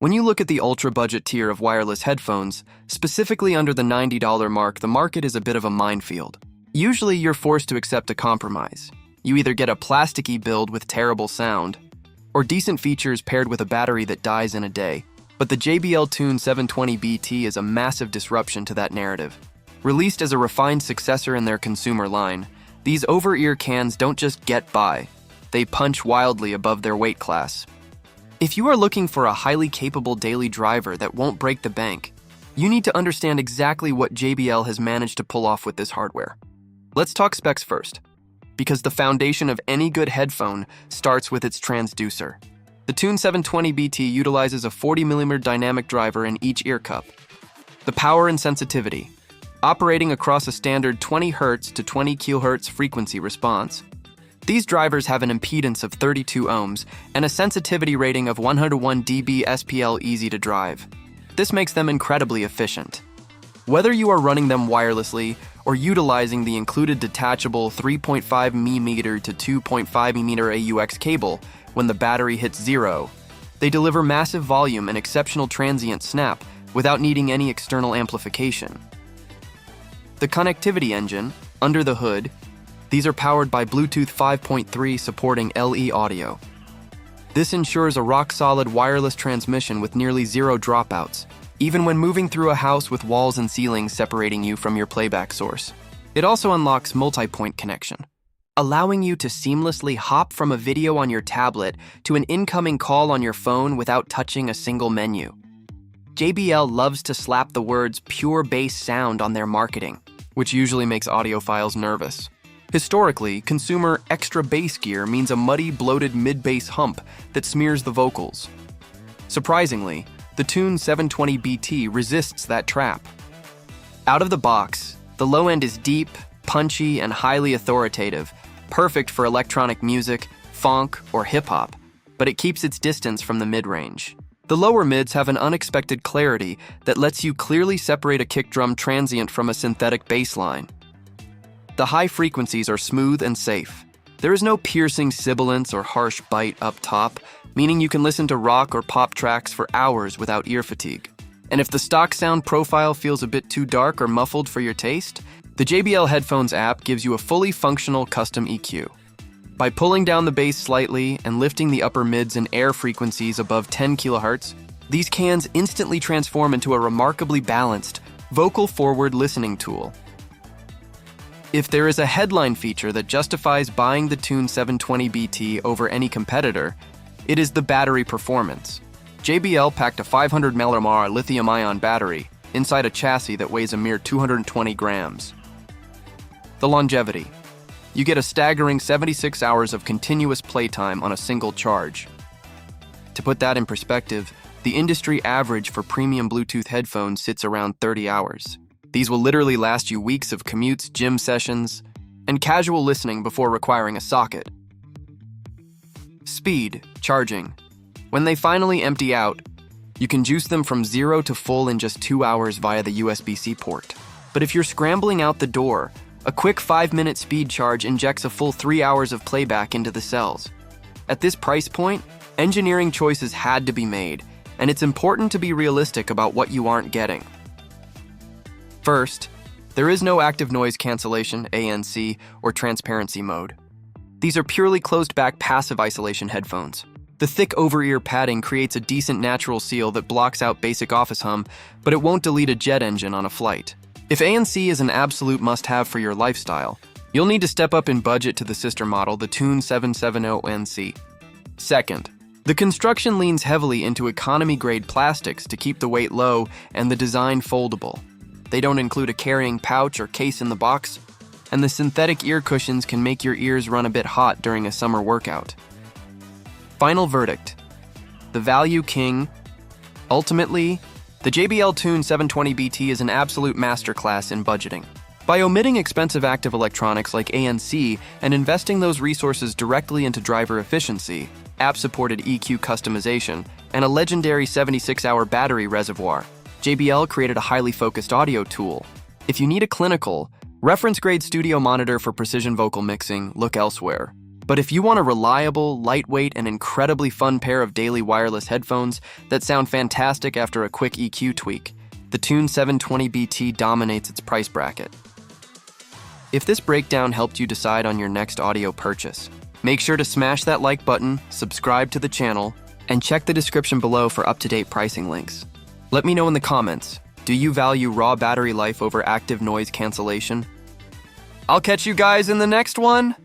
When you look at the ultra-budget tier of wireless headphones, specifically under the $90 mark, the market is a bit of a minefield. Usually, you're forced to accept a compromise. You either get a plasticky build with terrible sound, or decent features paired with a battery that dies in a day. But the JBL Tune 720BT is a massive disruption to that narrative. Released as a refined successor in their consumer line, these over-ear cans don't just get by, they punch wildly above their weight class. If you are looking for a highly capable daily driver that won't break the bank, you need to understand exactly what JBL has managed to pull off with this hardware. Let's talk specs first, because the foundation of any good headphone starts with its transducer. The Tune 720BT utilizes a 40mm dynamic driver in each ear cup. The power and sensitivity, operating across a standard 20 Hz to 20 kHz frequency response. These drivers have an impedance of 32 ohms and a sensitivity rating of 101 dB SPL easy to drive. This makes them incredibly efficient. Whether you are running them wirelessly or utilizing the included detachable 3.5mm to 2.5mm AUX cable when the battery hits zero, they deliver massive volume and exceptional transient snap without needing any external amplification. The connectivity engine, under the hood, these are powered by Bluetooth 5.3 supporting LE audio. This ensures a rock-solid wireless transmission with nearly zero dropouts, even when moving through a house with walls and ceilings separating you from your playback source. It also unlocks multi-point connection, allowing you to seamlessly hop from a video on your tablet to an incoming call on your phone without touching a single menu. JBL loves to slap the words pure bass sound on their marketing, which usually makes audiophiles nervous. Historically, consumer extra bass gear means a muddy, bloated mid-bass hump that smears the vocals. Surprisingly, the Tune 720BT resists that trap. Out of the box, the low end is deep, punchy, and highly authoritative, perfect for electronic music, funk, or hip-hop, but it keeps its distance from the mid-range. The lower mids have an unexpected clarity that lets you clearly separate a kick drum transient from a synthetic bass line. The high frequencies are smooth and safe. There is no piercing sibilance or harsh bite up top, meaning you can listen to rock or pop tracks for hours without ear fatigue. And if the stock sound profile feels a bit too dark or muffled for your taste, the JBL Headphones app gives you a fully functional custom EQ. By pulling down the bass slightly and lifting the upper mids and air frequencies above 10 kHz, these cans instantly transform into a remarkably balanced, vocal-forward listening tool. If there is a headline feature that justifies buying the Tune 720BT over any competitor, it is the battery performance. JBL packed a 500 mAh lithium-ion battery inside a chassis that weighs a mere 220 grams. The longevity. You get a staggering 76 hours of continuous playtime on a single charge. To put that in perspective, the industry average for premium Bluetooth headphones sits around 30 hours. These will literally last you weeks of commutes, gym sessions, and casual listening before requiring a socket. Speed, charging. When they finally empty out, you can juice them from 0 to full in just 2 hours via the USB-C port. But if you're scrambling out the door, a quick 5-minute speed charge injects a full 3 hours of playback into the cells. At this price point, engineering choices had to be made, and it's important to be realistic about what you aren't getting. First, there is no active noise cancellation, ANC, or transparency mode. These are purely closed-back passive isolation headphones. The thick over-ear padding creates a decent natural seal that blocks out basic office hum, but it won't delete a jet engine on a flight. If ANC is an absolute must-have for your lifestyle, you'll need to step up in budget to the sister model, the Tune 770NC. Second, the construction leans heavily into economy-grade plastics to keep the weight low and the design foldable. They don't include a carrying pouch or case in the box, and the synthetic ear cushions can make your ears run a bit hot during a summer workout. Final verdict. The value king. Ultimately, the JBL Tune 720BT is an absolute masterclass in budgeting. By omitting expensive active electronics like ANC and investing those resources directly into driver efficiency, app-supported EQ customization, and a legendary 76-hour battery reservoir, JBL created a highly focused audio tool. If you need a clinical, reference-grade studio monitor for precision vocal mixing, look elsewhere. But if you want a reliable, lightweight, and incredibly fun pair of daily wireless headphones that sound fantastic after a quick EQ tweak, the Tune 720BT dominates its price bracket. If this breakdown helped you decide on your next audio purchase, make sure to smash that like button, subscribe to the channel, and check the description below for up-to-date pricing links. Let me know in the comments, do you value raw battery life over active noise cancellation? I'll catch you guys in the next one!